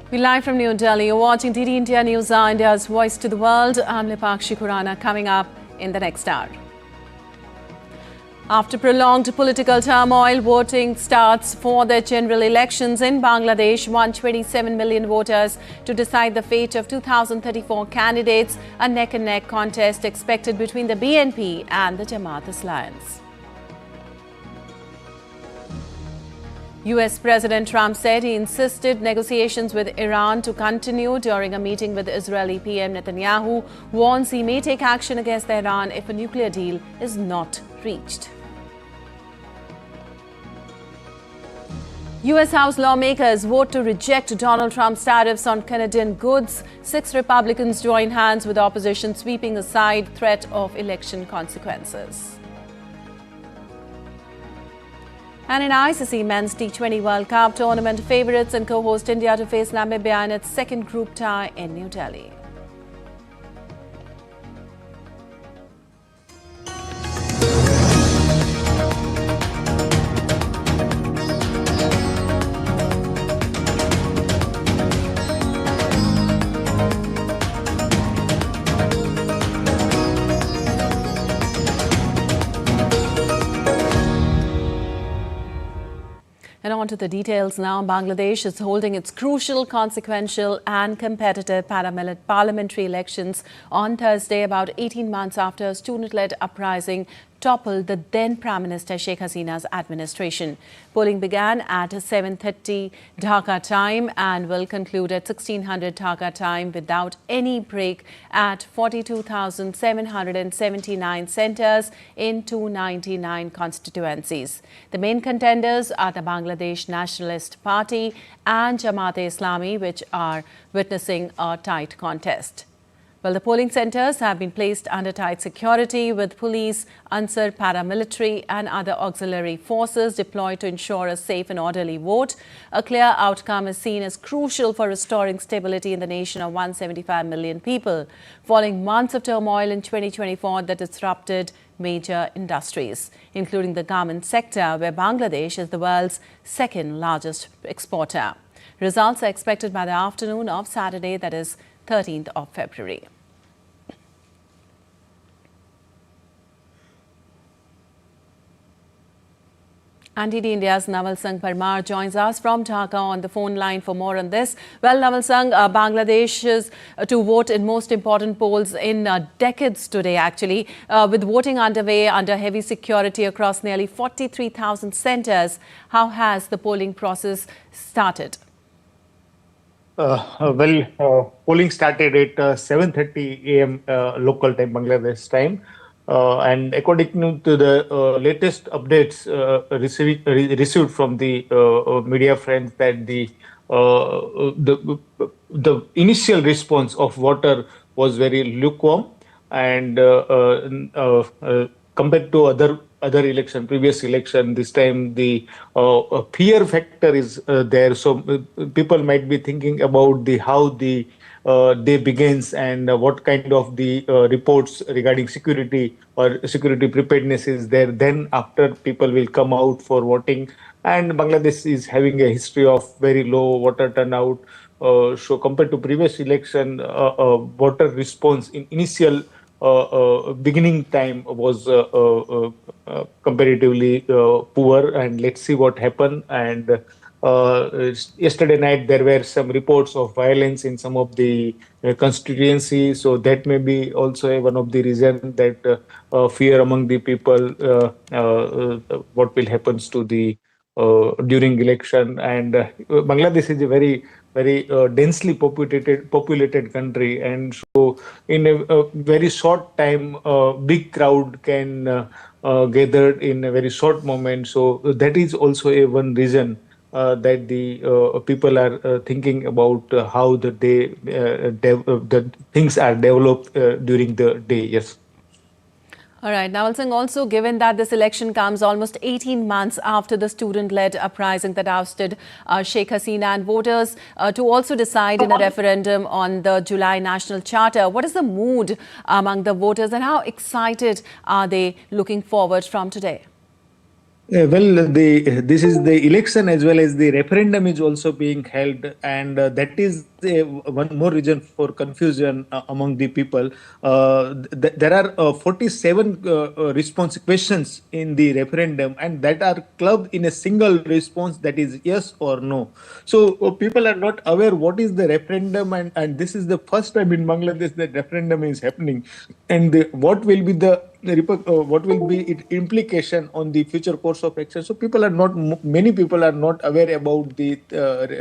We live from New Delhi. You're watching DD India Newshour, India's voice to the world. I'm Lipakshi Khurana. Coming up in the next hour. After prolonged political turmoil, voting starts for the general elections in Bangladesh. 127 million voters to decide the fate of 2034 candidates. A neck-and-neck contest expected between the BNP and the Jamatus. US President Trump said he insisted negotiations with Iran to continue during a meeting with Israeli PM Netanyahu. Warns he may take action against Iran if a nuclear deal is not reached. US House lawmakers vote to reject Donald Trump's tariffs on Canadian goods. 6 Republicans join hands with opposition, sweeping aside threat of election consequences. And in ICC Men's T20 World Cup, tournament favourites and co-host India to face Namibia in its second group tie in New Delhi. And on to the details now. Bangladesh is holding its crucial, consequential and competitive parliamentary elections on Thursday, about 18 months after a student-led uprising toppled the then Prime Minister Sheikh Hasina's administration. Polling began at 7:30 Dhaka time and will conclude at 1600 Dhaka time without any break at 42,779 centres in 299 constituencies. The main contenders are the Bangladesh Nationalist Party and Jamat-e-Islami, which are witnessing a tight contest. Well, the polling centres have been placed under tight security with police, Ansar paramilitary and other auxiliary forces deployed to ensure a safe and orderly vote. A clear outcome is seen as crucial for restoring stability in the nation of 175 million people, following months of turmoil in 2024 that disrupted major industries, including the garment sector, where Bangladesh is the world's second largest exporter. Results are expected by the afternoon of Saturday, that is 13th of February. And DD India's Naval Singh Parmar joins us from Dhaka on the phone line for more on this. Well, Naval Singh, Bangladesh is to vote in most important polls in decades today, actually, with voting underway under heavy security across nearly 43,000 centres. How has the polling process started? Polling started at 7:30 a.m. Local time, Bangladesh time. And according to the latest updates received from the media friends, that the initial response of voter was very lukewarm, and compared to other previous election, this time the fear factor is there. So people might be thinking about how the day begins and what kind of the reports regarding security or security preparedness is there. Then after, people will come out for voting. And Bangladesh is having a history of very low voter turnout. So compared to previous election, voter response in initial beginning time was comparatively poor, and let's see what happened. And yesterday night there were some reports of violence in some of the constituencies, so that may be also one of the reasons that fear among the people what will happen to the during election. And Bangladesh is a very densely populated country, and so in a very short time, big crowd can gather in a very short moment. So that is also one reason that the people are thinking about how the day the things are developed during the day. Yes. All right. Naval Singh, also given that this election comes almost 18 months after the student-led uprising that ousted Sheikh Hasina, and voters to also decide in a referendum on the July National Charter, what is the mood among the voters and how excited are they looking forward from today? This is the election as well as the referendum is also being held, and that is one more reason for confusion among the people. There are 47 response questions in the referendum, and that are clubbed in a single response, that is yes or no. So people are not aware what is the referendum, and this is the first time in Bangladesh that referendum is happening, and what will be the what will be its implication on the future course of action. So people are not, many people are not aware about the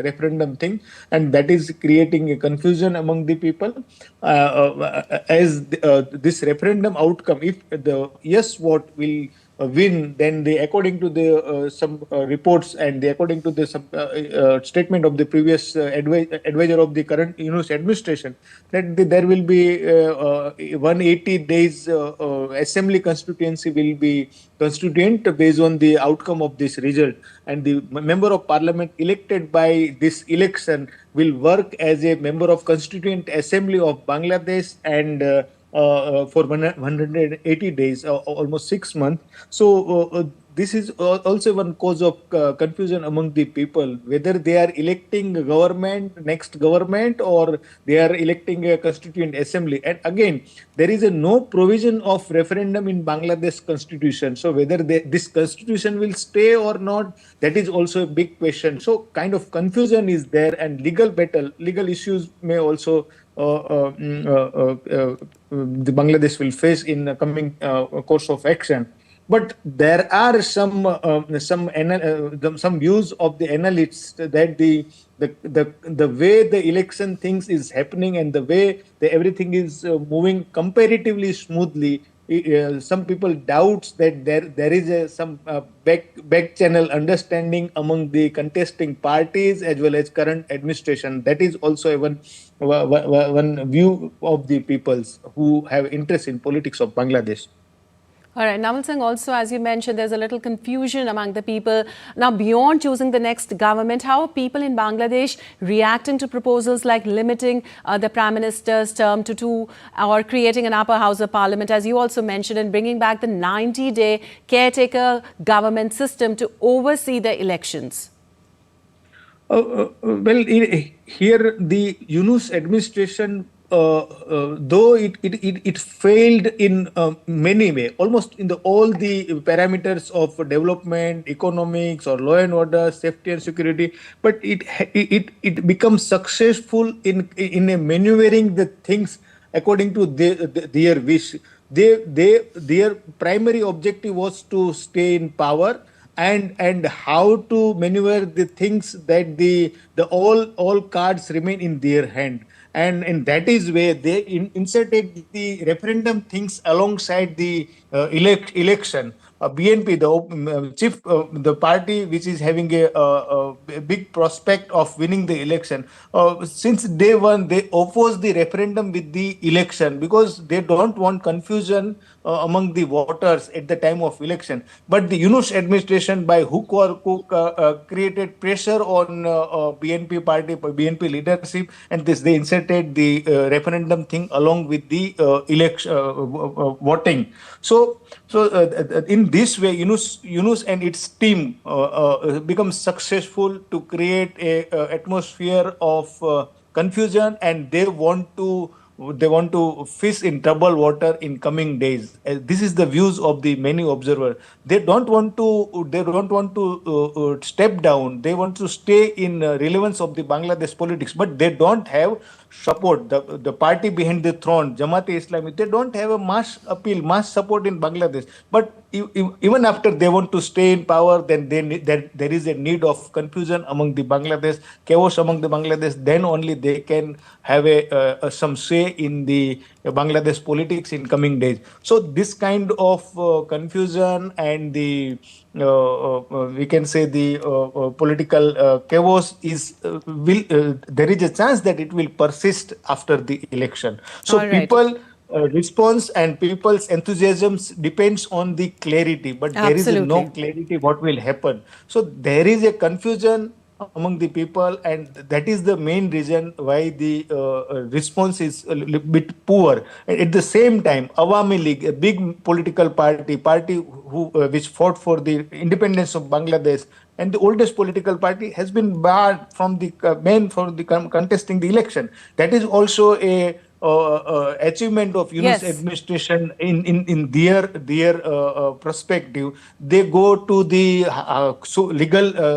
referendum thing, and that is creating a confusion among the people. As this referendum outcome, if the yes vote will win, then they, according to the some reports, and according to the some statement of the previous advisor of the current Yunus administration, that there will be 180 days assembly constituency will be constituent based on the outcome of this result, and the member of parliament elected by this election will work as a member of constituent assembly of Bangladesh, and for 180 days, almost 6 months. So this is also one cause of confusion among the people, whether they are electing next government, or they are electing a constituent assembly. And again, there is no provision of referendum in Bangladesh constitution. So whether this constitution will stay or not, that is also a big question. So kind of confusion is there, and legal issues may also the Bangladesh will face in the coming course of action. But there are some views of the analysts that the way the election things is happening, and the way everything is moving comparatively smoothly, some people doubts that there is some back channel understanding among the contesting parties as well as current administration. That is also one view of the peoples who have interest in politics of Bangladesh. All right, Naval Singh, also, as you mentioned, there's a little confusion among the people. Now, beyond choosing the next government, how are people in Bangladesh reacting to proposals like limiting the Prime Minister's term to 2, or creating an upper house of parliament, as you also mentioned, and bringing back the 90-day caretaker government system to oversee the elections? Here the Yunus administration, though it failed in many way, almost in all the parameters of development, economics, or law and order, safety and security, but it becomes successful in maneuvering the things according to their wish. Their primary objective was to stay in power, and how to maneuver the things that the all cards remain in their hand, and that is where they inserted the referendum things alongside the election. BNP, the party which is having a big prospect of winning the election, since day one they oppose the referendum with the election, because they don't want confusion among the voters at the time of election. But the Yunus administration, by hook or crook, created pressure on BNP party, BNP leadership, and they inserted the referendum thing along with the election voting. So in this way, Yunus and its team become successful to create a atmosphere of confusion, and they want to fish in troubled water in coming days. This is the views of the many observers. They don't want to step down. They want to stay in relevance of the Bangladesh politics, but they don't have support. The party behind the throne, Jamat-e-Islami, they don't have a mass appeal, mass support in Bangladesh. But even after they want to stay in power, then there is a need of confusion among the Bangladesh, chaos among the Bangladesh. Then only they can have some say in the Bangladesh politics in coming days. So this kind of confusion and the we can say the political chaos is there is a chance that it will persist after the election. So people response and people's enthusiasm depends on the clarity, but there is no clarity what will happen. So there is a confusion among the people, and that is the main reason why the response is a little bit poor. And at the same time, Awami League, a big political party who which fought for the independence of Bangladesh, and the oldest political party, has been barred from the ban for the contesting the election. That is also a achievement of Yunus Yes. administration in their perspective. They go to the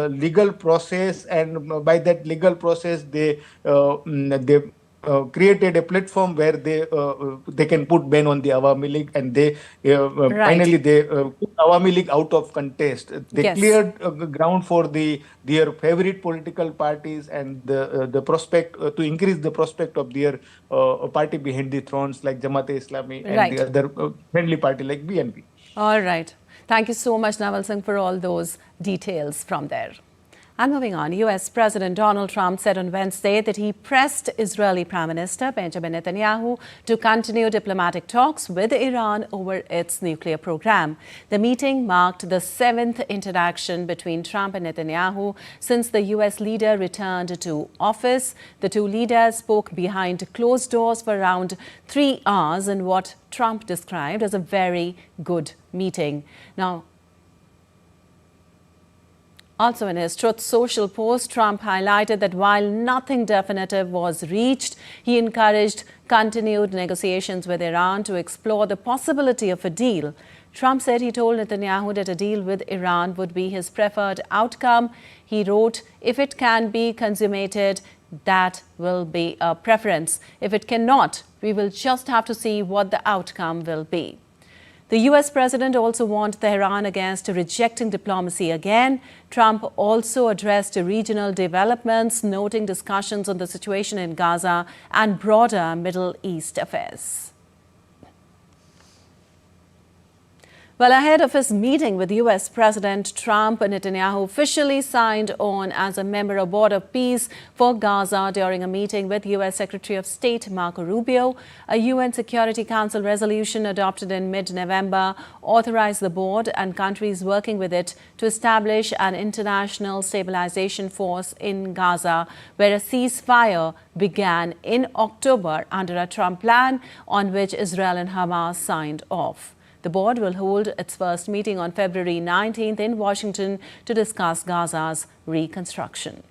legal process, and by that legal process they created a platform where they can put ban on the Awami League, and they Right. finally they put Awami League out of contest. They Yes. cleared ground for their favorite political parties, and the prospect to increase the prospect of their party behind the thrones like Jamaat-e-Islami and the Right. other friendly party like BNP. All right. Thank you so much, Naval Singh, for all those details from there. And moving on, US President Donald Trump said on Wednesday that he pressed Israeli Prime Minister Benjamin Netanyahu to continue diplomatic talks with Iran over its nuclear program. The meeting marked the seventh interaction between Trump and Netanyahu since the US leader returned to office. The two leaders spoke behind closed doors for around 3 hours in what Trump described as a very good meeting. Now, also in his Truth Social post, Trump highlighted that while nothing definitive was reached, he encouraged continued negotiations with Iran to explore the possibility of a deal. Trump said he told Netanyahu that a deal with Iran would be his preferred outcome. He wrote, "If it can be consummated, that will be a preference. If it cannot, we will just have to see what the outcome will be." The US president also warned Tehran against rejecting diplomacy again. Trump also addressed regional developments, noting discussions on the situation in Gaza and broader Middle East affairs. Well, ahead of his meeting with US President Trump, Netanyahu officially signed on as a member of Board of Peace for Gaza during a meeting with US Secretary of State Marco Rubio. A UN Security Council resolution adopted in mid-November authorized the board and countries working with it to establish an international stabilization force in Gaza, where a ceasefire began in October under a Trump plan on which Israel and Hamas signed off. The board will hold its first meeting on February 19th in Washington to discuss Gaza's reconstruction.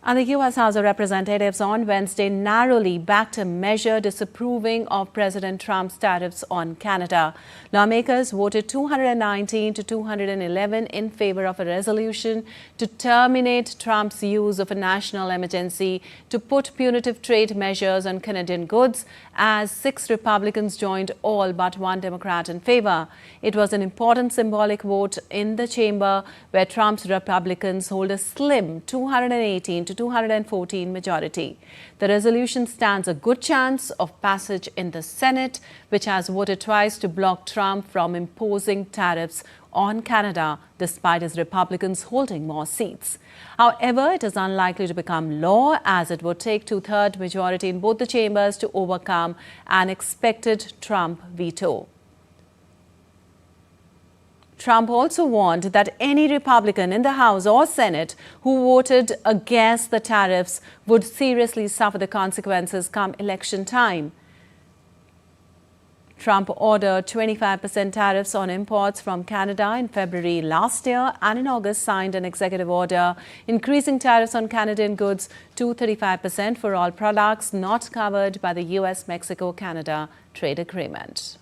And the US House of Representatives on Wednesday narrowly backed a measure disapproving of President Trump's tariffs on Canada. Lawmakers voted 219 to 211 in favor of a resolution to terminate Trump's use of a national emergency to put punitive trade measures on Canadian goods, as 6 Republicans joined all but 1 Democrat in favor. It was an important symbolic vote in the chamber, where Trump's Republicans hold a slim 218 to 214 majority. The resolution stands a good chance of passage in the Senate, which has voted twice to block Trump from imposing tariffs on Canada, despite his Republicans holding more seats. However, it is unlikely to become law, as it would take 2/3 majority in both the chambers to overcome an expected Trump veto. Trump also warned that any Republican in the House or Senate who voted against the tariffs would seriously suffer the consequences come election time. Trump ordered 25% tariffs on imports from Canada in February last year, and in August signed an executive order increasing tariffs on Canadian goods to 35% for all products not covered by the US-Mexico-Canada trade agreement.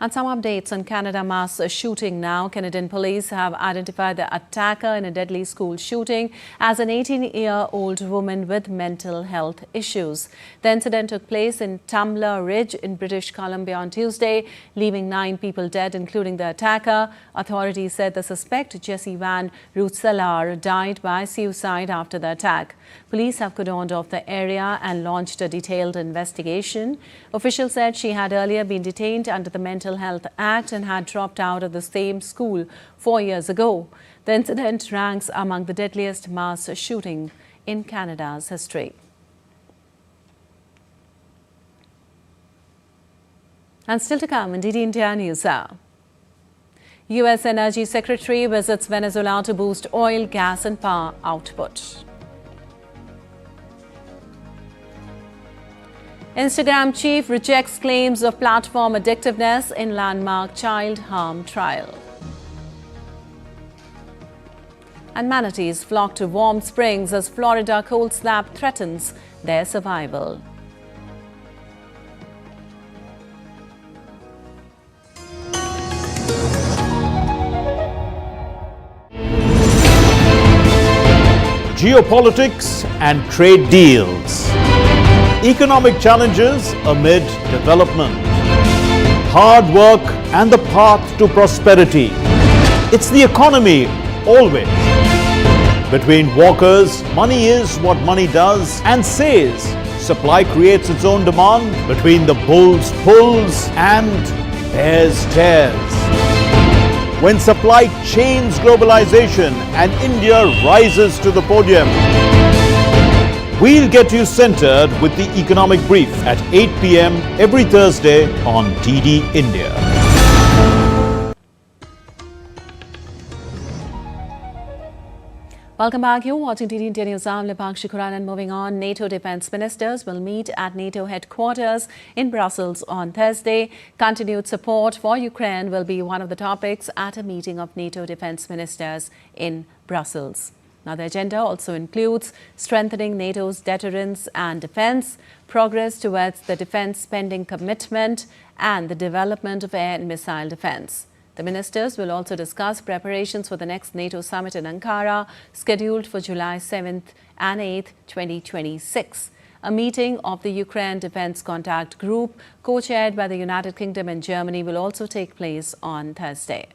And some updates on Canada mass shooting now. Canadian police have identified the attacker in a deadly school shooting as an 18-year-old woman with mental health issues. The incident took place in Tumbler Ridge in British Columbia on Tuesday, leaving 9 people dead, including the attacker. Authorities said the suspect, Jesse Van Roetselar, died by suicide after the attack. Police have cordoned off the area and launched a detailed investigation. Officials said she had earlier been detained under the Mental Health Act and had dropped out of the same school 4 years ago. The incident ranks among the deadliest mass shooting in Canada's history. And still to come, indeed, India Newshour. U.S. Energy Secretary visits Venezuela to boost oil, gas and power output. Instagram chief rejects claims of platform addictiveness in landmark child harm trial. And manatees flock to warm springs as Florida cold snap threatens their survival. Geopolitics and trade deals. Economic challenges amid development. Hard work and the path to prosperity. It's the economy always. Between walkers, money is what money does and says. Supply creates its own demand. Between the bulls pulls and bears tears. When supply chains globalization and India rises to the podium. We'll get you centered with the economic brief at 8 p.m. every Thursday on DD India. Welcome back. You're watching DD India News. I'm Lipakshi Kuran, and moving on, NATO defense ministers will meet at NATO headquarters in Brussels on Thursday. Continued support for Ukraine will be one of the topics at a meeting of NATO defense ministers in Brussels. Now, the agenda also includes strengthening NATO's deterrence and defense, progress towards the defense spending commitment, and the development of air and missile defense. The ministers will also discuss preparations for the next NATO summit in Ankara, scheduled for July 7th and 8th, 2026. A meeting of the Ukraine Defense Contact Group, co-chaired by the United Kingdom and Germany, will also take place on Thursday.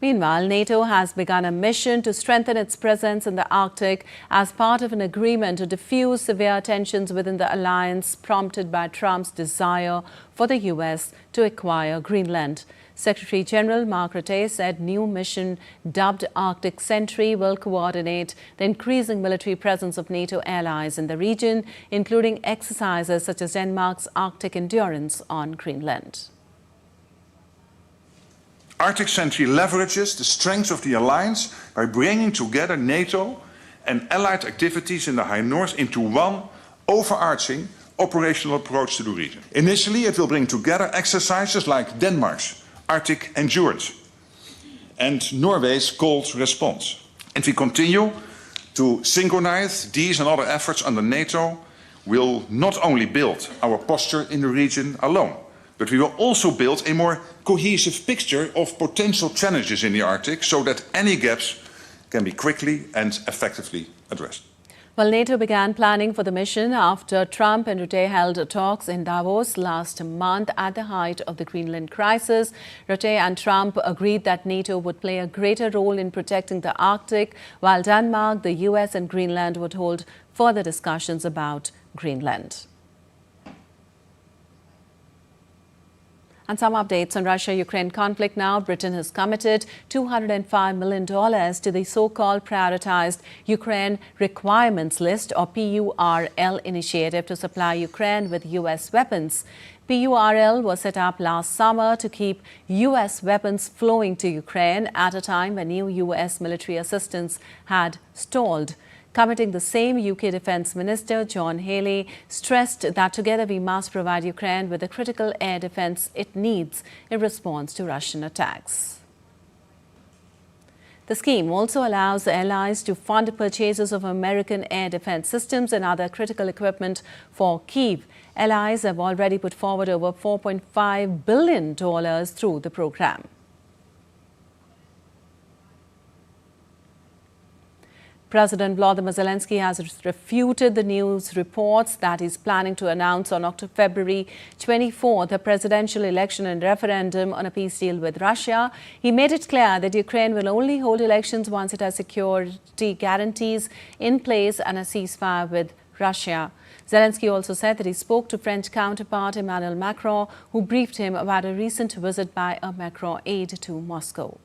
Meanwhile, NATO has begun a mission to strengthen its presence in the Arctic as part of an agreement to diffuse severe tensions within the alliance prompted by Trump's desire for the U.S. to acquire Greenland. Secretary General Mark Rutte said new mission dubbed Arctic Sentry will coordinate the increasing military presence of NATO allies in the region, including exercises such as Denmark's Arctic Endurance on Greenland. Arctic Sentry leverages the strength of the alliance by bringing together NATO and allied activities in the High North into one overarching operational approach to the region. Initially, it will bring together exercises like Denmark's Arctic Endurance and Norway's Cold Response. And we continue to synchronize these and other efforts under NATO. We'll not only build our posture in the region alone, but we will also build a more cohesive picture of potential challenges in the Arctic so that any gaps can be quickly and effectively addressed. Well, NATO began planning for the mission after Trump and Rutte held talks in Davos last month at the height of the Greenland crisis. Rutte and Trump agreed that NATO would play a greater role in protecting the Arctic, while Denmark, the US and Greenland would hold further discussions about Greenland. And some updates on Russia-Ukraine conflict now. Britain has committed $205 million to the so-called prioritized Ukraine requirements list, or PURL initiative, to supply Ukraine with U.S. weapons. PURL was set up last summer to keep U.S. weapons flowing to Ukraine at a time when new U.S. military assistance had stalled. Commenting, the same UK Defence Minister John Healey stressed that together we must provide Ukraine with the critical air defence it needs in response to Russian attacks. The scheme also allows the allies to fund purchases of American air defence systems and other critical equipment for Kyiv. Allies have already put forward over $4.5 billion through the programme. President Volodymyr Zelensky has refuted the news reports that he's planning to announce on February 24th a presidential election and referendum on a peace deal with Russia. He made it clear that Ukraine will only hold elections once it has security guarantees in place and a ceasefire with Russia. Zelensky also said that he spoke to French counterpart Emmanuel Macron, who briefed him about a recent visit by a Macron aide to Moscow.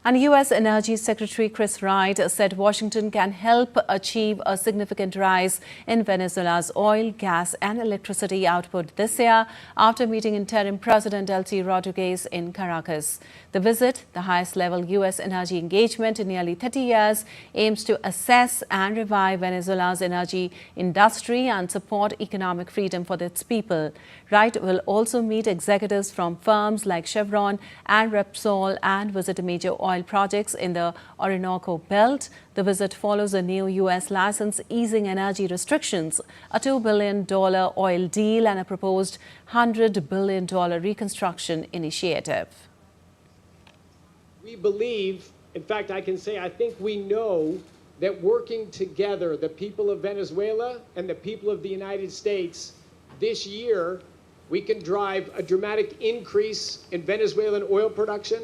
And U.S. Energy Secretary Chris Wright said Washington can help achieve a significant rise in Venezuela's oil, gas and electricity output this year after meeting interim President Delcy Rodriguez in Caracas. The visit, the highest level U.S. energy engagement in nearly 30 years, aims to assess and revive Venezuela's energy industry and support economic freedom for its people. Wright will also meet executives from firms like Chevron and Repsol and visit major oil projects in the Orinoco Belt. The visit follows a new U.S. license easing energy restrictions, a $2 billion oil deal and a proposed $100 billion reconstruction initiative. We believe, in fact, I can say I think we know that working together, the people of Venezuela and the people of the United States, this year, we can drive a dramatic increase in Venezuelan oil production,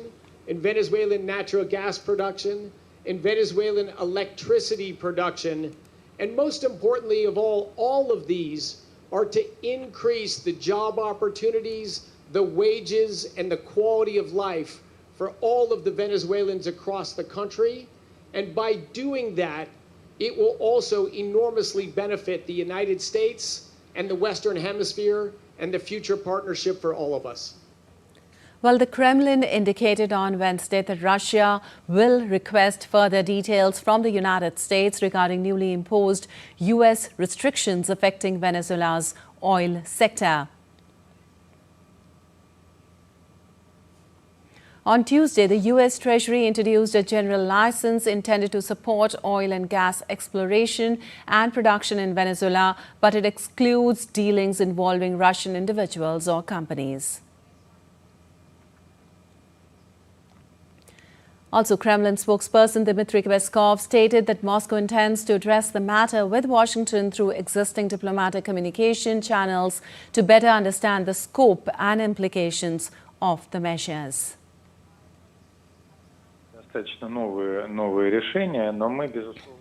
in Venezuelan natural gas production, in Venezuelan electricity production, and most importantly of all of these are to increase the job opportunities, the wages, and the quality of life for all of the Venezuelans across the country. And by doing that, it will also enormously benefit the United States and the Western Hemisphere and the future partnership for all of us. Well, the Kremlin indicated on Wednesday that Russia will request further details from the United States regarding newly imposed U.S. restrictions affecting Venezuela's oil sector. On Tuesday, the U.S. Treasury introduced a general license intended to support oil and gas exploration and production in Venezuela, but it excludes dealings involving Russian individuals or companies. Also, Kremlin spokesperson Dmitry Peskov stated that Moscow intends to address the matter with Washington through existing diplomatic communication channels to better understand the scope and implications of the measures. It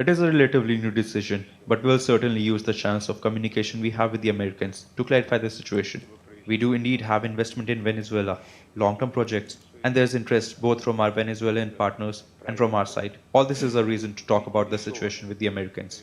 is a relatively new decision, but we'll certainly use the channels of communication we have with the Americans to clarify the situation. We do indeed have investment in Venezuela, long-term projects, and there's interest both from our Venezuelan partners and from our side. All this is a reason to talk about the situation with the Americans.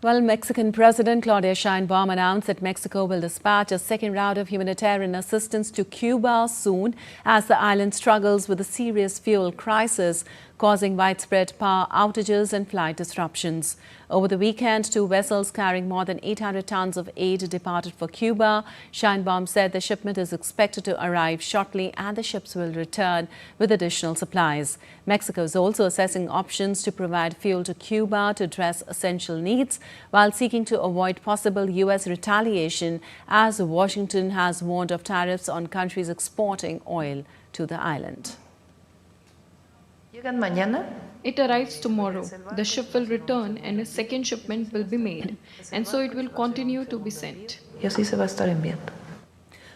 Well, Mexican President Claudia Sheinbaum announced that Mexico will dispatch a second round of humanitarian assistance to Cuba soon as the island struggles with a serious fuel crisis, causing widespread power outages and flight disruptions. Over the weekend, 2 vessels carrying more than 800 tons of aid departed for Cuba. Sheinbaum said the shipment is expected to arrive shortly and the ships will return with additional supplies. Mexico is also assessing options to provide fuel to Cuba to address essential needs while seeking to avoid possible U.S. retaliation, as Washington has warned of tariffs on countries exporting oil to the island. It arrives tomorrow. The ship will return and a second shipment will be made, and so it will continue to be sent.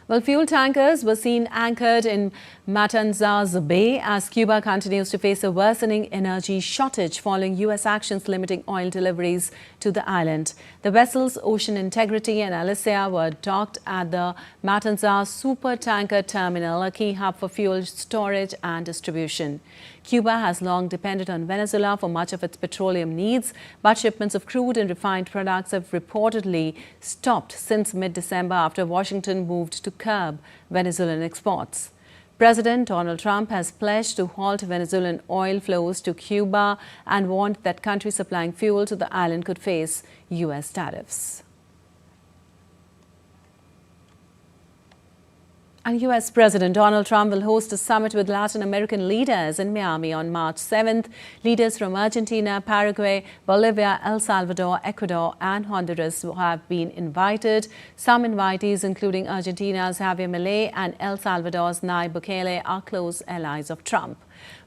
Well, fuel tankers were seen anchored in Matanzas Bay as Cuba continues to face a worsening energy shortage following U.S. actions limiting oil deliveries to the island. The vessels Ocean Integrity and Alicia were docked at the Matanzas Super Tanker Terminal, a key hub for fuel storage and distribution. Cuba has long depended on Venezuela for much of its petroleum needs, but shipments of crude and refined products have reportedly stopped since mid-December after Washington moved to curb Venezuelan exports. President Donald Trump has pledged to halt Venezuelan oil flows to Cuba and warned that countries supplying fuel to the island could face U.S. tariffs. And U.S. President Donald Trump will host a summit with Latin American leaders in Miami on March 7th. Leaders from Argentina, Paraguay, Bolivia, El Salvador, Ecuador and Honduras have been invited. Some invitees, including Argentina's Javier Milei and El Salvador's Nayib Bukele, are close allies of Trump.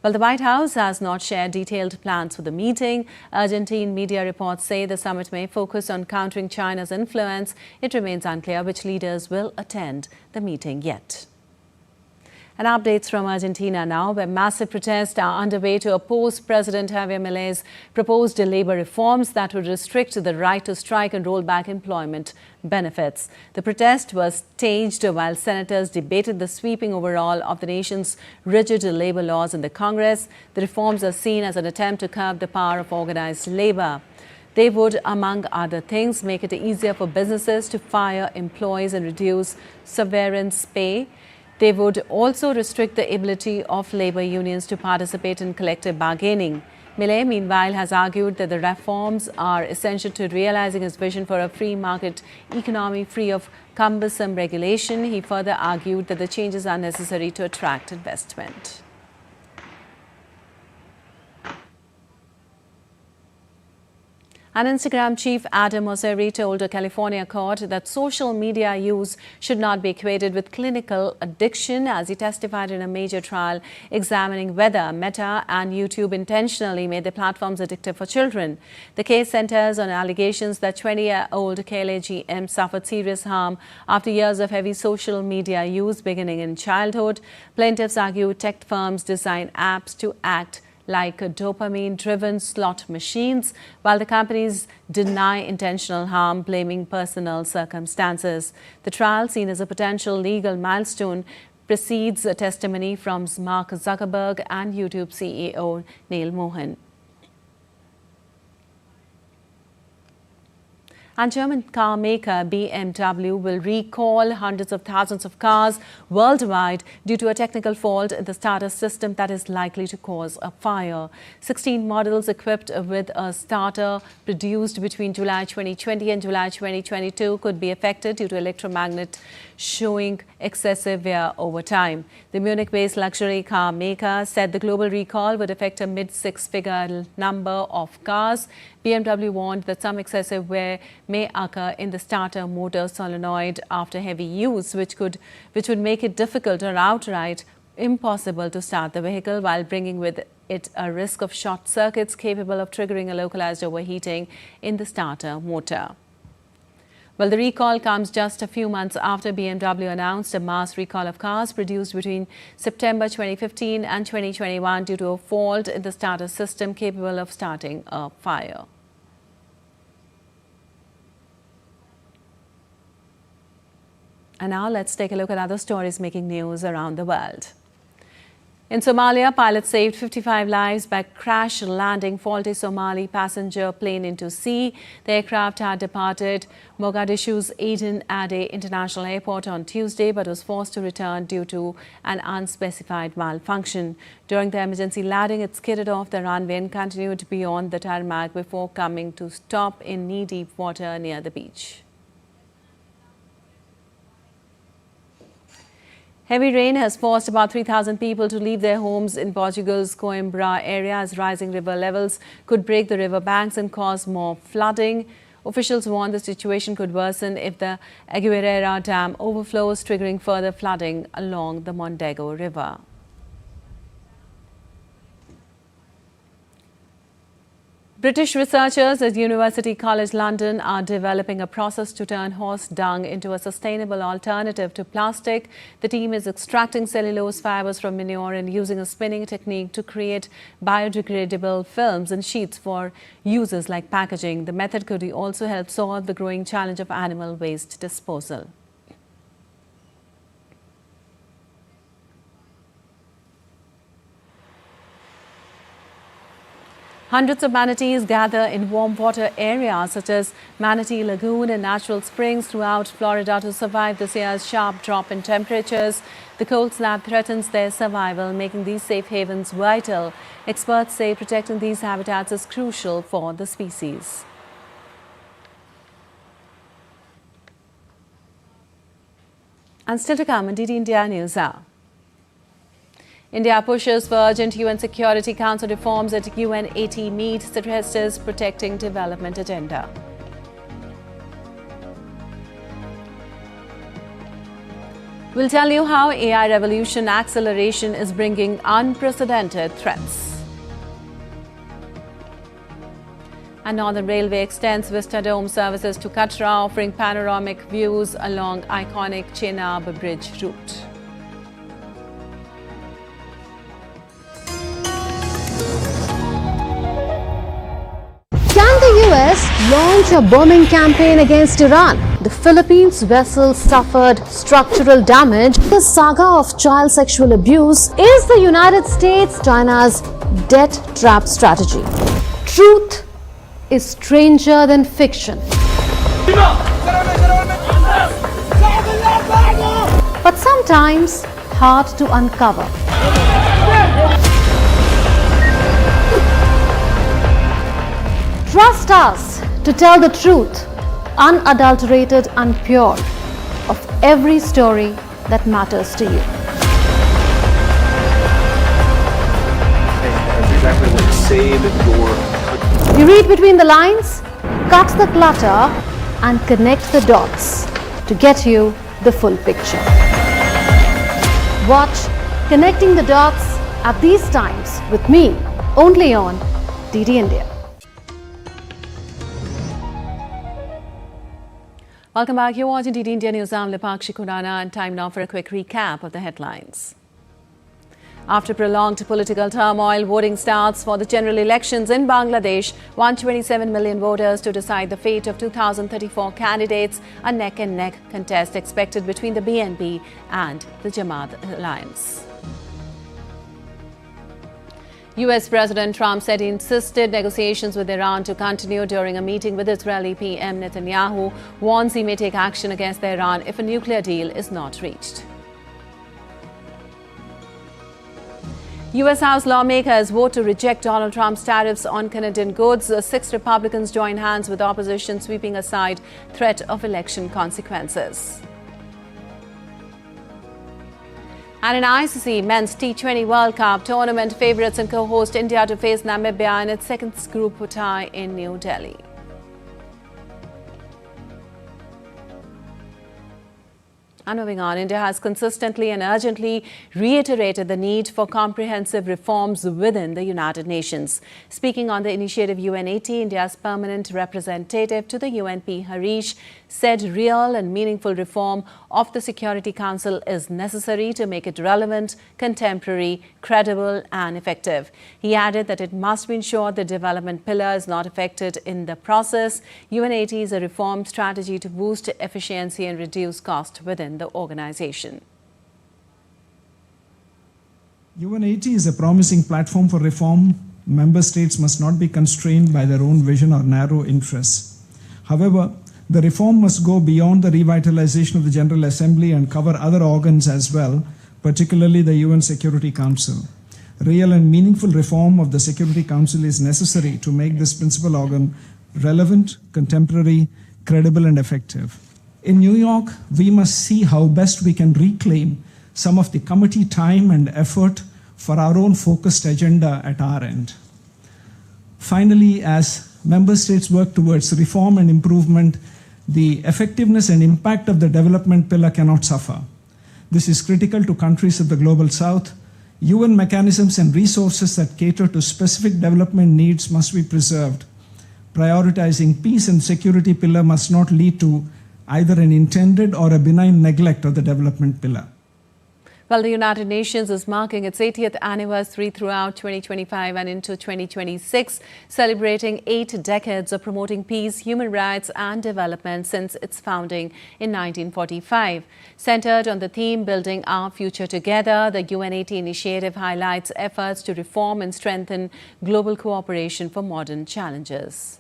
Well, the White House has not shared detailed plans for the meeting. Argentine media reports say the summit may focus on countering China's influence. It remains unclear which leaders will attend the meeting yet. And updates from Argentina now, where massive protests are underway to oppose President Javier Milei's proposed labor reforms that would restrict the right to strike and roll back employment benefits. The protest was staged while senators debated the sweeping overhaul of the nation's rigid labor laws in the Congress. The reforms are seen as an attempt to curb the power of organized labor. They would, among other things, make it easier for businesses to fire employees and reduce severance pay. They would also restrict the ability of labor unions to participate in collective bargaining. Milei, meanwhile, has argued that the reforms are essential to realizing his vision for a free market economy free of cumbersome regulation. He further argued that the changes are necessary to attract investment. An Instagram chief, Adam Mosseri, told a California court that social media use should not be equated with clinical addiction, as he testified in a major trial examining whether Meta and YouTube intentionally made the platforms addictive for children. The case centers on allegations that 20-year-old Kayleigh GM suffered serious harm after years of heavy social media use beginning in childhood. Plaintiffs argue tech firms design apps to act like dopamine-driven slot machines, while the companies deny intentional harm, blaming personal circumstances. The trial, seen as a potential legal milestone, precedes a testimony from Mark Zuckerberg and YouTube CEO Neil Mohan. And German car maker BMW will recall hundreds of thousands of cars worldwide due to a technical fault in the starter system that is likely to cause a fire. 16 models equipped with a starter produced between July 2020 and July 2022 could be affected due to electromagnet showing excessive wear over time. The Munich-based luxury car maker said the global recall would affect a mid-six-figure number of cars. BMW warned that some excessive wear may occur in the starter motor solenoid after heavy use, which would make it difficult or outright impossible to start the vehicle, while bringing with it a risk of short circuits capable of triggering a localized overheating in the starter motor. Well, the recall comes just a few months after BMW announced a mass recall of cars produced between September 2015 and 2021 due to a fault in the starter system capable of starting a fire. And now let's take a look at other stories making news around the world. In Somalia, pilots saved 55 lives by crash landing faulty Somali passenger plane into sea. The aircraft had departed Mogadishu's Aden Ade International Airport on Tuesday, but was forced to return due to an unspecified malfunction. During the emergency landing, it skidded off the runway and continued beyond the tarmac before coming to stop in knee-deep water near the beach. Heavy rain has forced about 3,000 people to leave their homes in Portugal's Coimbra area as rising river levels could break the river banks and cause more flooding. Officials warn the situation could worsen if the Aguilera Dam overflows, triggering further flooding along the Mondego River. British researchers at University College London are developing a process to turn horse dung into a sustainable alternative to plastic. The team is extracting cellulose fibers from manure and using a spinning technique to create biodegradable films and sheets for uses like packaging. The method could also help solve the growing challenge of animal waste disposal. Hundreds of manatees gather in warm water areas such as Manatee Lagoon and natural springs throughout Florida to survive this year's sharp drop in temperatures. The cold snap threatens their survival, making these safe havens vital. Experts say protecting these habitats is crucial for the species. And still to come on DD India Newshour. India pushes for urgent UN Security Council reforms at UN80 meet, stresses protecting development agenda. We'll tell you how AI revolution acceleration is bringing unprecedented threats. And Northern Railway extends Vista Dome services to Katra, offering panoramic views along iconic Chenab Bridge route. launch a bombing campaign against Iran. The Philippines vessel suffered structural damage. The saga of child sexual abuse is the United States China's debt trap strategy. Truth is stranger than fiction. But sometimes hard to uncover. Trust us to tell the truth, unadulterated and pure, of every story that matters to you. We read between the lines, cut the clutter, and connect the dots to get you the full picture. Watch Connecting the Dots at these times with me, only on DD India. Welcome back. You're watching DD India News. I'm Lipakshi Khurana, and time now for a quick recap of the headlines. After prolonged political turmoil, voting starts for the general elections in Bangladesh. 127 million voters to decide the fate of 2034 candidates. A neck-and-neck contest expected between the BNP and the Jamat alliance. US President Trump said he insisted negotiations with Iran to continue during a meeting with Israeli PM Netanyahu, warns he may take action against Iran if a nuclear deal is not reached. US House lawmakers vote to reject Donald Trump's tariffs on Canadian goods. 6 Republicans join hands with opposition, sweeping aside threat of election consequences. And in ICC Men's T20 World Cup tournament, favourites and co-host India to face Namibia in its second group tie in New Delhi. And moving on, India has consistently and urgently reiterated the need for comprehensive reforms within the United Nations. Speaking on the initiative UN80, India's permanent representative to the UNP, Harish, said real and meaningful reform of the Security Council is necessary to make it relevant, contemporary, credible and effective. He added that it must be ensured the development pillar is not affected in the process. UN80 is a reform strategy to boost efficiency and reduce cost within the organization. UN80 is a promising platform for reform. Member states must not be constrained by their own vision or narrow interests. However, the reform must go beyond the revitalization of the General Assembly and cover other organs as well, particularly the UN Security Council. Real and meaningful reform of the Security Council is necessary to make this principal organ relevant, contemporary, credible and effective. In New York, we must see how best we can reclaim some of the committee time and effort for our own focused agenda at our end. Finally, as member states work towards reform and improvement, the effectiveness and impact of the development pillar cannot suffer. This is critical to countries of the Global South. UN mechanisms and resources that cater to specific development needs must be preserved. Prioritizing peace and security pillar must not lead to either an intended or a benign neglect of the development pillar. Well, the United Nations is marking its 80th anniversary throughout 2025 and into 2026, celebrating 8 decades of promoting peace, human rights and development since its founding in 1945. Centered on the theme Building Our Future Together, the UN80 initiative highlights efforts to reform and strengthen global cooperation for modern challenges.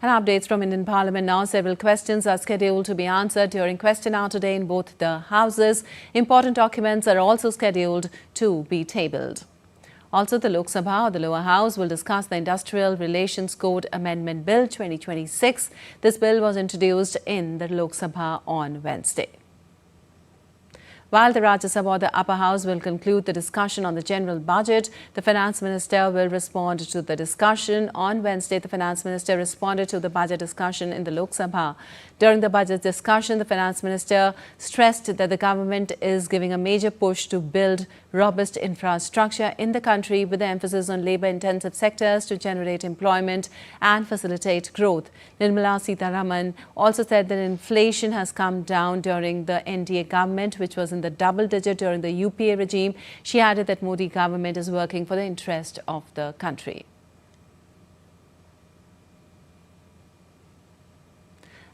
And updates from Indian Parliament now. Several questions are scheduled to be answered during question hour today in both the houses. Important documents are also scheduled to be tabled. Also, the Lok Sabha, or the lower house, will discuss the Industrial Relations Code Amendment Bill 2026. This bill was introduced in the Lok Sabha on Wednesday. While the Rajya Sabha, or the upper house, will conclude the discussion on the general budget, the finance minister will respond to the discussion. On Wednesday, the finance minister responded to the budget discussion in the Lok Sabha. During the budget discussion, the finance minister stressed that the government is giving a major push to build robust infrastructure in the country with the emphasis on labor-intensive sectors to generate employment and facilitate growth. Nirmala Sitharaman also said that inflation has come down during the NDA government, which was in in the double digit during the UPA regime. She added that Modi government is working for the interest of the country.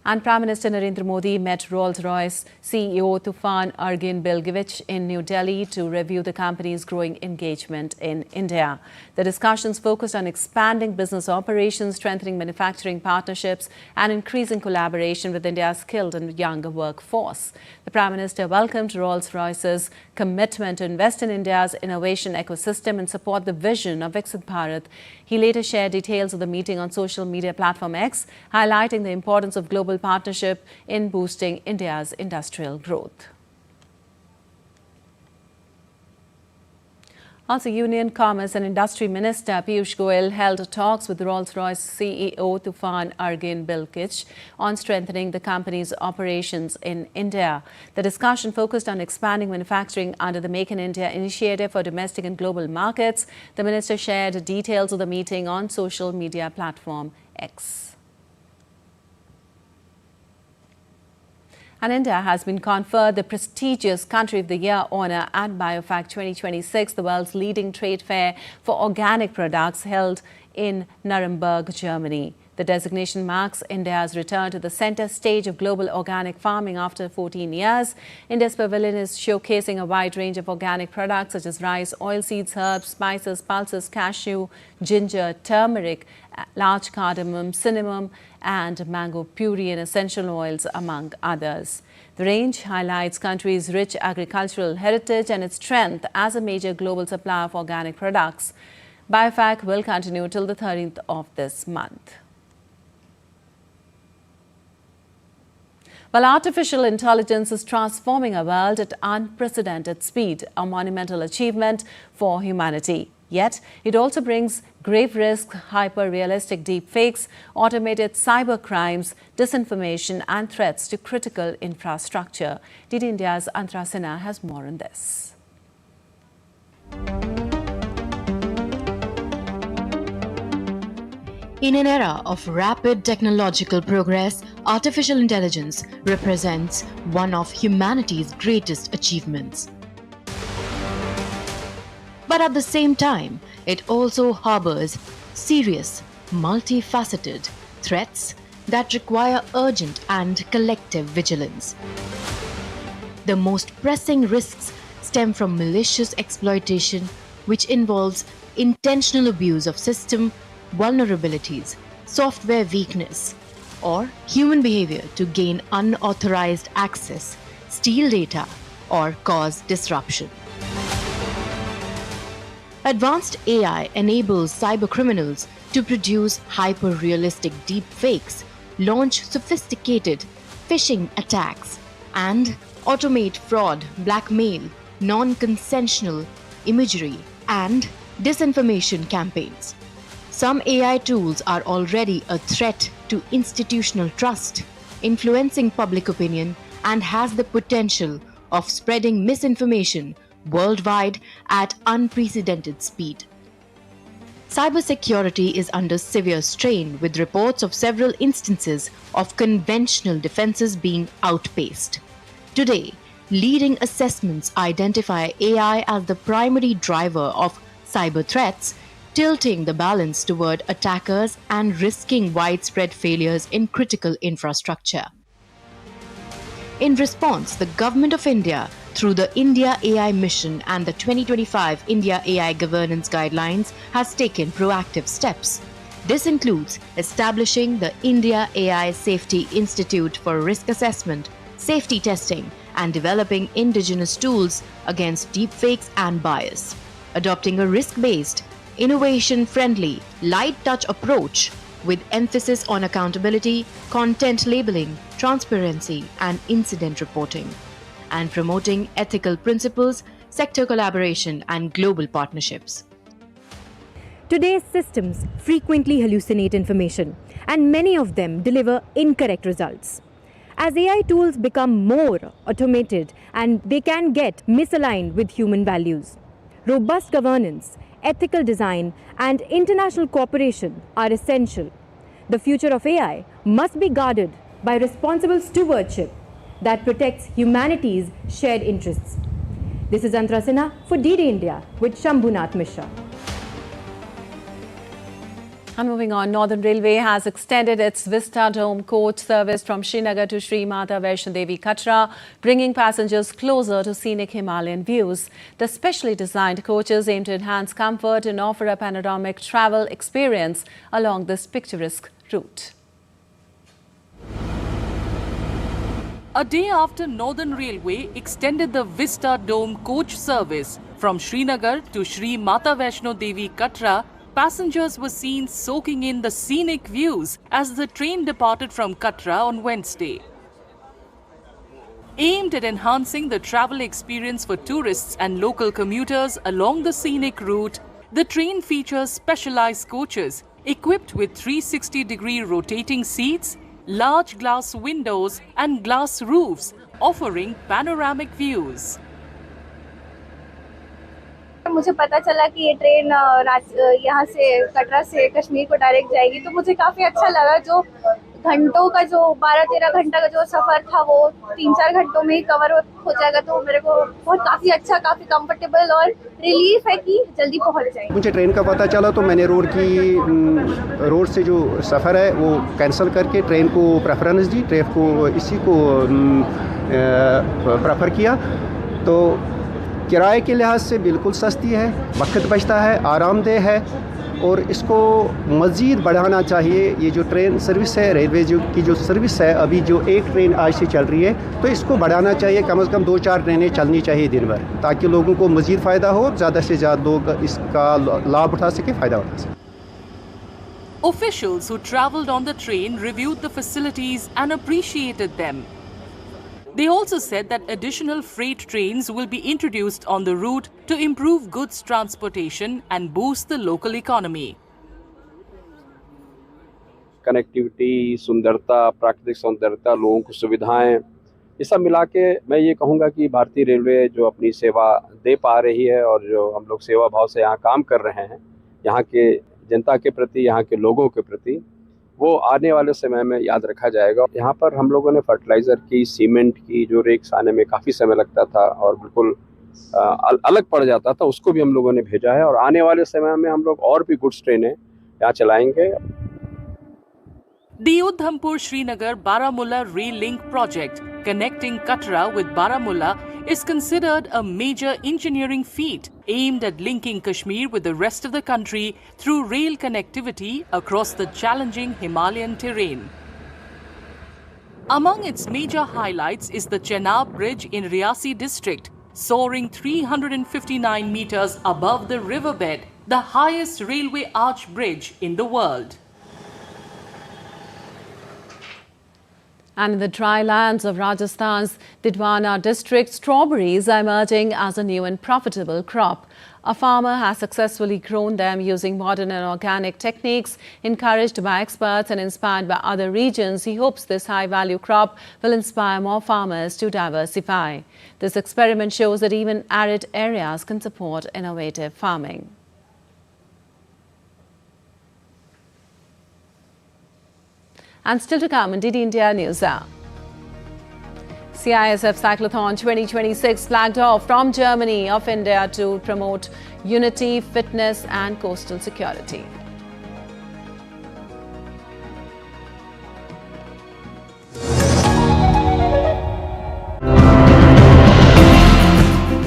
And Prime Minister Narendra Modi met Rolls-Royce CEO Tufan Argin Bilgevich in New Delhi to review the company's growing engagement in India. The discussions focused on expanding business operations, strengthening manufacturing partnerships, and increasing collaboration with India's skilled and younger workforce. The Prime Minister welcomed Rolls-Royce's commitment to invest in India's innovation ecosystem and support the vision of Viksit Bharat. He later shared details of the meeting on social media platform X, highlighting the importance of global partnership in boosting India's industrial growth. Also, Union Commerce and Industry Minister Piyush Goyal held talks with Rolls-Royce CEO Tufan Argin Bilgevich on strengthening the company's operations in India. The discussion focused on expanding manufacturing under the Make in India initiative for domestic and global markets. The minister shared details of the meeting on social media platform X. And India has been conferred the prestigious Country of the Year honour at BioFact 2026, the world's leading trade fair for organic products held in Nuremberg, Germany. The designation marks India's return to the centre stage of global organic farming after 14 years. India's pavilion is showcasing a wide range of organic products such as rice, oilseeds, herbs, spices, pulses, cashew, ginger, turmeric, large cardamom, cinnamon, and mango puree and essential oils, among others. The range highlights country's rich agricultural heritage and its strength as a major global supplier of organic products. BioFact will continue till the 13th of this month. Well, artificial intelligence is transforming our world at unprecedented speed, a monumental achievement for humanity. Yet, it also brings grave risks, hyper-realistic deepfakes, automated cyber crimes, disinformation and threats to critical infrastructure. DD India's Antara Sinha has more on this. In an era of rapid technological progress, artificial intelligence represents one of humanity's greatest achievements. But at the same time, it also harbors serious, multifaceted threats that require urgent and collective vigilance. The most pressing risks stem from malicious exploitation, which involves intentional abuse of system vulnerabilities, software weakness, or human behavior to gain unauthorized access, steal data, or cause disruption. Advanced AI enables cybercriminals to produce hyper-realistic deepfakes, launch sophisticated phishing attacks, and automate fraud, blackmail, non-consensual imagery, and disinformation campaigns. Some AI tools are already a threat to institutional trust, influencing public opinion, and has the potential of spreading misinformation worldwide at unprecedented speed. Cybersecurity is under severe strain, with reports of several instances of conventional defenses being outpaced. Today, leading assessments identify AI as the primary driver of cyber threats, tilting the balance toward attackers and risking widespread failures in critical infrastructure. In response, the Government of India, through the India AI Mission and the 2025 India AI Governance Guidelines, has taken proactive steps. This includes establishing the India AI Safety Institute for risk assessment, safety testing, and developing indigenous tools against deepfakes and bias, adopting a risk-based, innovation-friendly, light-touch approach with emphasis on accountability, content labeling, transparency, and incident reporting, and promoting ethical principles, sector collaboration, and global partnerships. Today's systems frequently hallucinate information, and many of them deliver incorrect results. As AI tools become more automated, and they can get misaligned with human values, robust governance, ethical design, and international cooperation are essential. The future of AI must be guarded by responsible stewardship, that protects humanity's shared interests. This is Antra Sinha for DD India with Shambhunath Mishra. And moving on, Northern Railway has extended its Vista Dome coach service from Srinagar to Sri Mata Vaishno Devi Katra, bringing passengers closer to scenic Himalayan views. The specially designed coaches aim to enhance comfort and offer a panoramic travel experience along this picturesque route. A day after Northern Railway extended the Vista Dome coach service from Srinagar to Sri Mata Vaishno Devi Katra, passengers were seen soaking in the scenic views as the train departed from Katra on Wednesday. Aimed at enhancing the travel experience for tourists and local commuters along the scenic route, the train features specialized coaches equipped with 360-degree rotating seats, large glass windows and glass roofs, offering panoramic views. मुझे पता चला कि ये train यहाँ से कटरा से कश्मीर को direct जाएगी, तो मुझे काफ़ी अच्छा लगा। जो घंटों का जो 12-13 घंटा का जो सफ़र था वो 3-4 घंटों में ही कवर हो जाएगा, तो मेरे को बहुत काफ़ी अच्छा, काफ़ी कंफर्टेबल और रिलीफ है कि जल्दी पहुँच जाएंगे। मुझे ट्रेन का पता चला तो मैंने रोड से जो सफ़र है वो कैंसिल करके ट्रेन को प्रेफरेंस दी, ट्रेन को इसी को प्रेफर किया। तो किराए के लिहाज से बिल्कुल सस्ती है, वक्त बचता है, आरामदेह है और इसको मज़ीद बढ़ाना चाहिए। ये जो ट्रेन सर्विस है, रेलवे की जो सर्विस है, अभी जो एक ट्रेन आज से चल रही है, तो इसको बढ़ाना चाहिए। कम से कम 2-4 ट्रेनें चलनी चाहिए दिन भर, ताकि लोगों को मज़ीद फ़ायदा हो, ज़्यादा से ज़्यादा लोग इसका लाभ उठा सके, फ़ायदा उठा सके। Officials who travelled on the train reviewed the facilities and appreciated them. They also said that additional freight trains will be introduced on the route to improve goods transportation and boost the local economy. Connectivity, सुंदरता, प्राकृतिक सुंदरता, लोगों को सुविधाएं, ये सब मिला के मैं ये कहूँगा कि भारतीय रेलवे जो अपनी सेवा दे पा रही है और जो हम लोग सेवा भाव से यहाँ काम कर रहे हैं, यहाँ के जनता के प्रति, यहाँ के लोगों के प्रति, वो आने वाले समय में याद रखा जाएगा। यहाँ पर हम लोगों ने फर्टिलाइज़र की, सीमेंट की, जो रेक्स आने में काफ़ी समय लगता था और बिल्कुल अलग पड़ जाता था, उसको भी हम लोगों ने भेजा है और आने वाले समय में हम लोग और भी गुड्स ट्रेनें यहाँ चलाएंगे। The Udhampur Srinagar Baramulla Rail Link project connecting Katra with Baramulla is considered a major engineering feat aimed at linking Kashmir with the rest of the country through rail connectivity across the challenging Himalayan terrain. Among its major highlights is the Chenab Bridge in Riyasi district, soaring 359 meters above the riverbed, the highest railway arch bridge in the world. And in the dry lands of Rajasthan's Didwana district, strawberries are emerging as a new and profitable crop. A farmer has successfully grown them using modern and organic techniques. Encouraged by experts and inspired by other regions, he hopes this high-value crop will inspire more farmers to diversify. This experiment shows that even arid areas can support innovative farming. And still to come in DD India Newshour. CISF Cyclothon 2026 flagged off from Germany of India to promote unity, fitness and coastal security.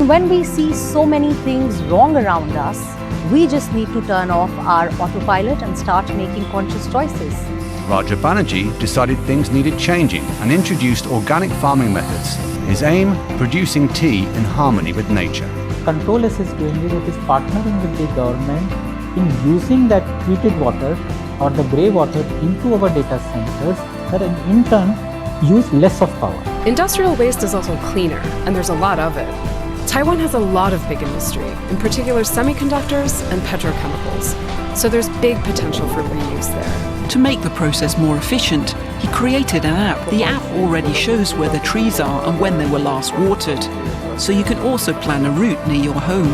When we see so many things wrong around us, we just need to turn off our autopilot and start making conscious choices. Raja Banerjee decided things needed changing and introduced organic farming methods. His aim, producing tea in harmony with nature. Control-less is doing it is partnering with the government in using that treated water or the grey water into our data centers that in turn use less of power. Industrial waste is also cleaner, and there's a lot of it. Taiwan has a lot of big industry, in particular semiconductors and petrochemicals, so there's big potential for reuse there. To make the process more efficient, he created an app. The app already shows where the trees are and when they were last watered, so you can also plan a route near your home.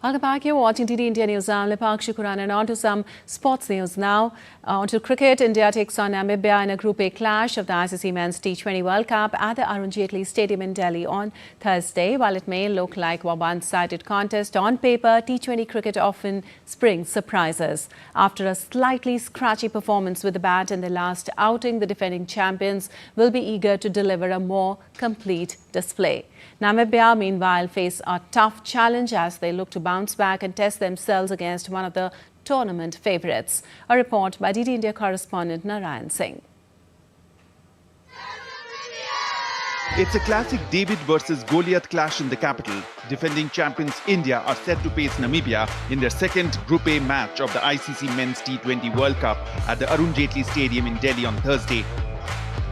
Welcome back. You're watching TD India News. I'm Lipak Shukuran, and on to some sports news now. On to cricket. India takes on Namibia in a Group A clash of the ICC Men's T20 World Cup at the Arun Jaitley Stadium in Delhi on Thursday. While it may look like a one-sided contest on paper, T20 cricket often springs surprises. After a slightly scratchy performance with the bat in their last outing, the defending champions will be eager to deliver a more complete display. Namibia, meanwhile, face a tough challenge as they look to bounce back and test themselves against one of the tournament favourites. A report by DD India correspondent Narayan Singh. It's a classic David versus Goliath clash in the capital. Defending champions India are set to face Namibia in their second Group A match of the ICC Men's T20 World Cup at the Arun Jaitley Stadium in Delhi on Thursday.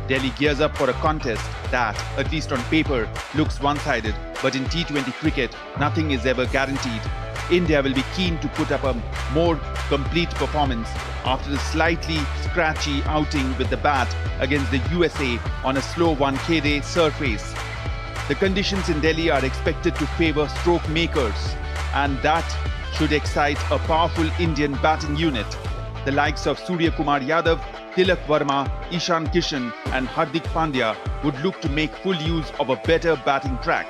Delhi gears up for a contest that, at least on paper, looks one-sided, but in T20 cricket, nothing is ever guaranteed. India will be keen to put up a more complete performance after a slightly scratchy outing with the bat against the USA on a slow 1K day surface. The conditions in Delhi are expected to favour stroke makers, and that should excite a powerful Indian batting unit. The likes of Surya Kumar Yadav, Tilak Verma, Ishan Kishan and Hardik Pandya would look to make full use of a better batting track.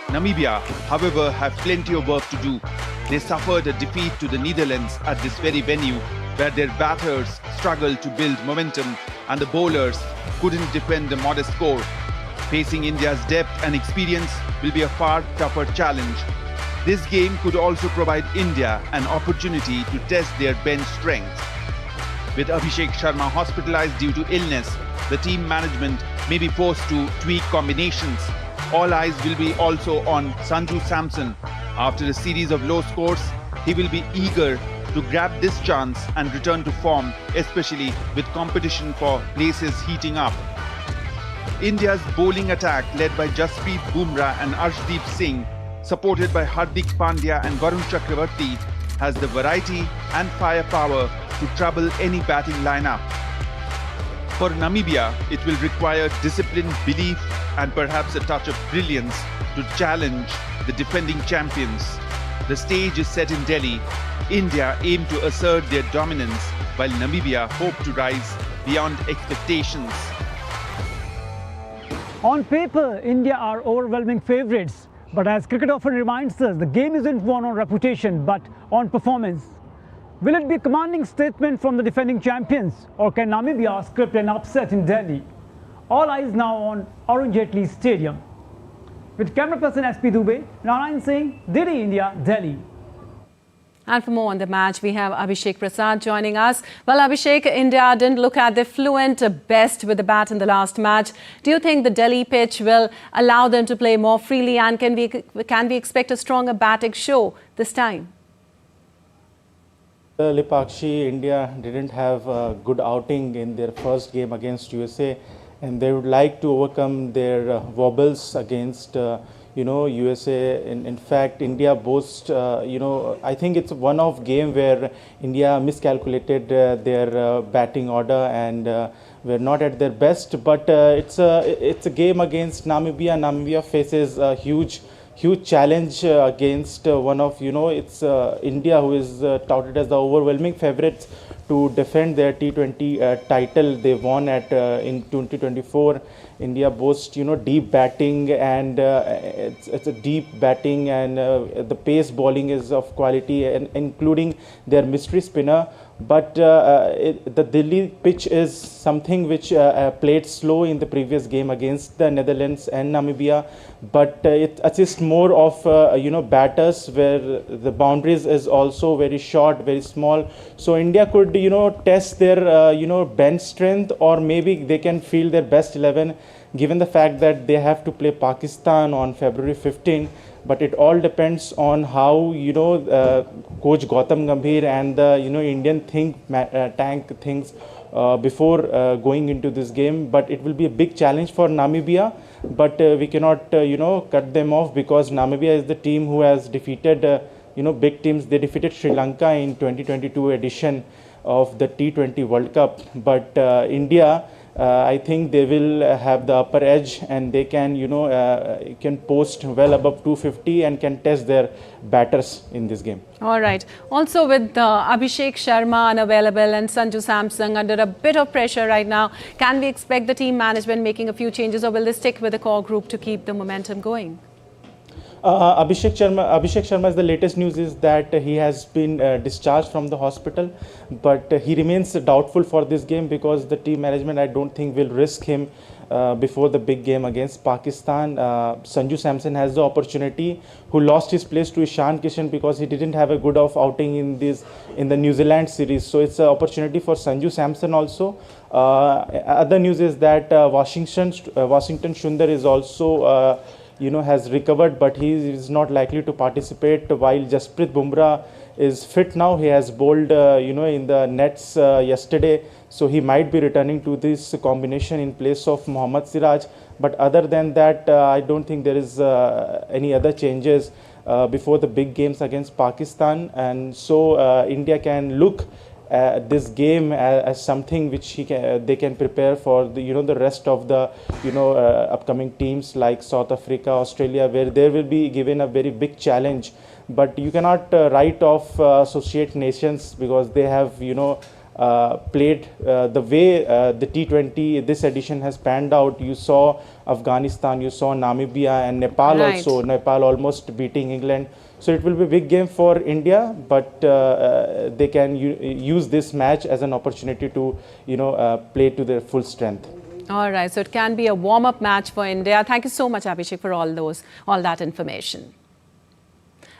Namibia, however, have plenty of work to do. They suffered a defeat to the Netherlands at this very venue, where their batters struggled to build momentum and the bowlers couldn't defend the modest score. Facing India's depth and experience will be a far tougher challenge. This game could also provide India an opportunity to test their bench strength. With Abhishek Sharma hospitalized due to illness, the team management may be forced to tweak combinations. All eyes will be also on Sanju Samson. After a series of low scores, he will be eager to grab this chance and return to form, especially with competition for places heating up. India's bowling attack, led by Jasprit Bumrah and Arshdeep Singh, supported by Hardik Pandya and Varun Chakravarti, has the variety and firepower to trouble any batting lineup. For Namibia, it will require discipline, belief and perhaps a touch of brilliance to challenge the defending champions. The stage is set in Delhi. India aim to assert their dominance, while Namibia hope to rise beyond expectations. On paper, India are overwhelming favourites. But as cricket often reminds us, the game isn't won on reputation, but on performance. Will it be a commanding statement from the defending champions, or can Namibia script an upset in Delhi? All eyes now on Arun Jaitley Stadium. With camera person SP Dubey, Narayan Singh, DD India, Delhi. And for more on the match, we have Abhishek Prasad joining us. Well, Abhishek, India didn't look at their fluent best with the bat in the last match. Do you think the Delhi pitch will allow them to play more freely, and can we expect a stronger batting show this time? Lipakshi, India didn't have a good outing in their first game against USA, and they would like to overcome their wobbles against USA. In fact, India boasts, I think it's a one-off game where India miscalculated their batting order and were not at their best. But it's a game against Namibia. Namibia faces a huge challenge against one of, it's India, who is touted as the overwhelming favorites to defend their T20 title they won in 2024. India boasts, deep batting, and it's a deep batting, and the pace bowling is of quality, and including their mystery spinner. But the Delhi pitch is something which played slow in the previous game against the Netherlands and Namibia, but it assists more of batters where the boundaries is also very short, very small. So India could test their bench strength, or maybe they can field their best 11, given the fact that they have to play Pakistan on February 15. But it all depends on how Coach Gautam Gambhir and the Indian tank thinks before going into this game. But it will be a big challenge for Namibia. But we cannot cut them off, because Namibia is the team who has defeated big teams. They defeated Sri Lanka in 2022 edition of the T20 World Cup. But India I think they will have the upper edge, and they can, can post well above 250 and can test their batters in this game. All right. Also with Abhishek Sharma unavailable and Sanju Samson under a bit of pressure right now, can we expect the team management making a few changes, or will they stick with the core group to keep the momentum going? Abhishek Sharma is the latest news is that he has been discharged from the hospital, but he remains doubtful for this game because the team management, I don't think, will risk him before the big game against Pakistan. Sanju Samson has the opportunity, who lost his place to Ishan Kishan because he didn't have a good outing in the New Zealand series. So it's an opportunity for Sanju Samson also. Other news is that Washington Sundar is also has recovered, but he is not likely to participate, while Jasprit Bumrah is fit now. He has bowled in the nets yesterday, so he might be returning to this combination in place of Mohammad Siraj. But other than that, I don't think there is any other changes before the big games against Pakistan, and so India can look this game as something which they can prepare for the rest of the upcoming teams like South Africa, Australia, where they will be given a very big challenge. But you cannot write off associate nations because they have played the way the T20 this edition has panned out. You saw Afghanistan, you saw Namibia and Nepal also. Nepal almost beating England. So it will be a big game for India, but they can use this match as an opportunity to play to their full strength. All right, so it can be a warm-up match for India. Thank you so much, Abhishek, for all that information.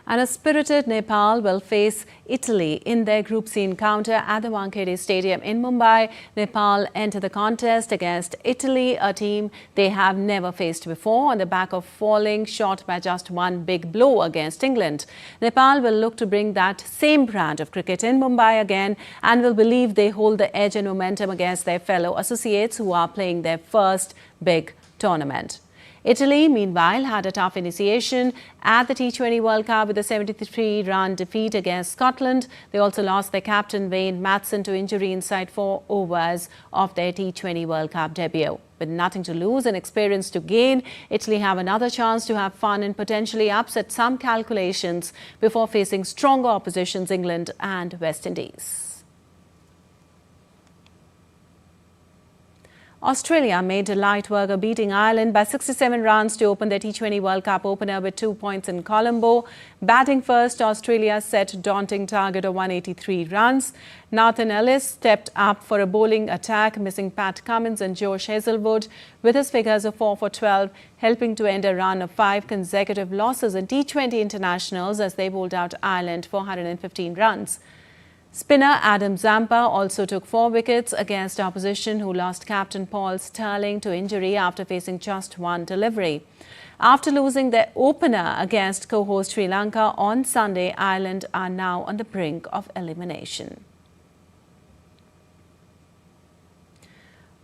And a spirited Nepal will face Italy in their Group C encounter at the Wankhede Stadium in Mumbai. Nepal enter the contest against Italy, a team they have never faced before, on the back of falling short by just one big blow against England. Nepal will look to bring that same brand of cricket in Mumbai again and will believe they hold the edge and momentum against their fellow associates who are playing their first big tournament. Italy, meanwhile, had a tough initiation at the T20 World Cup with a 73-run defeat against Scotland. They also lost their captain Wayne Maatson to injury inside 4 overs of their T20 World Cup debut. With nothing to lose and experience to gain, Italy have another chance to have fun and potentially upset some calculations before facing stronger oppositions England and West Indies. Australia made light work of beating Ireland by 67 runs to open their T20 World Cup opener with 2 points in Colombo. Batting first, Australia set a daunting target of 183 runs. Nathan Ellis stepped up for a bowling attack, missing Pat Cummins and Josh Hazlewood, with his figures of 4 for 12, helping to end a run of 5 consecutive losses in T20 internationals as they bowled out Ireland for 115 runs. Spinner Adam Zampa also took 4 wickets against opposition, who lost captain Paul Stirling to injury after facing just one delivery. After losing their opener against co-host Sri Lanka on Sunday, Ireland are now on the brink of elimination.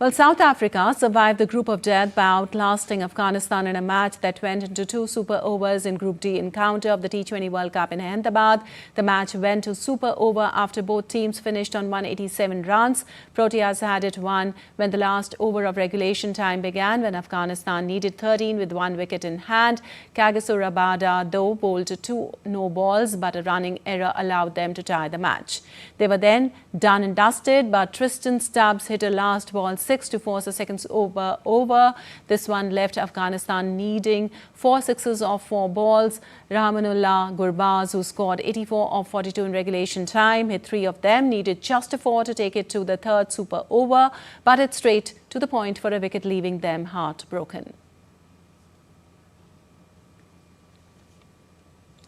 Well, South Africa survived the group of death by outlasting Afghanistan in a match that went into 2 super overs in Group D encounter of the T20 World Cup in Ahmedabad. The match went to super over after both teams finished on 187 runs. Proteas had it won when the last over of regulation time began, when Afghanistan needed 13 with 1 wicket in hand. Kagiso Rabada, though, bowled 2 no balls, but a running error allowed them to tie the match. They were then done and dusted, but Tristan Stubbs hit a last ball 6 to force a seconds over. This one left Afghanistan needing 4 sixes of 4 balls. Rahmanullah Gurbaz, who scored 84 of 42 in regulation time, hit 3 of them, needed just a 4 to take it to the 3rd super over, but it's straight to the point for a wicket, leaving them heartbroken.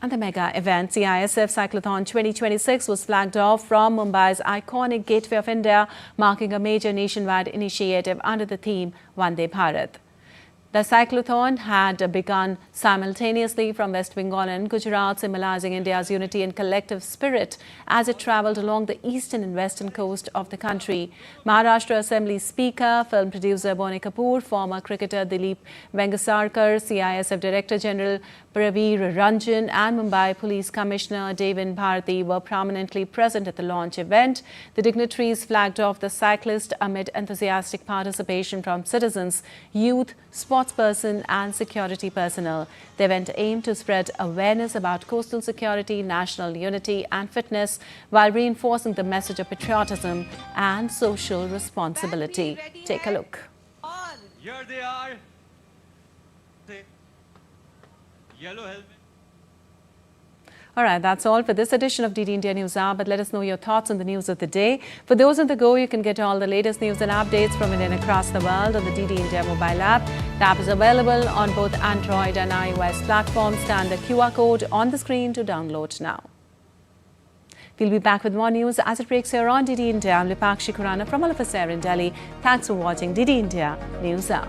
And the mega event, CISF Cyclothon 2026, was flagged off from Mumbai's iconic Gateway of India, marking a major nationwide initiative under the theme Vande Bharat. The cyclothon had begun simultaneously from West Bengal and Gujarat, symbolizing India's unity and collective spirit as it travelled along the eastern and western coast of the country. Maharashtra Assembly Speaker, film producer Boni Kapoor, former cricketer Dilip Vengasarkar, CISF Director General Praveer Ranjan and Mumbai Police Commissioner Devin Bharati were prominently present at the launch event. The dignitaries flagged off the cyclist amid enthusiastic participation from citizens, youth, sportsperson and security personnel. The event aimed to spread awareness about coastal security, national unity and fitness while reinforcing the message of patriotism and social responsibility. Take a look. Here they are. Yellow helmet. All right, that's all for this edition of DD India News Hour, but let us know your thoughts on the news of the day. For those on the go, you can get all the latest news and updates from India and across the world on the DD India mobile app. The app is available on both Android and iOS platforms. Scan the QR code on the screen to download now. We'll be back with more news as it breaks here on DD India. I'm Lipakshi Khurana from all of us here in Delhi. Thanks for watching DD India News Hour.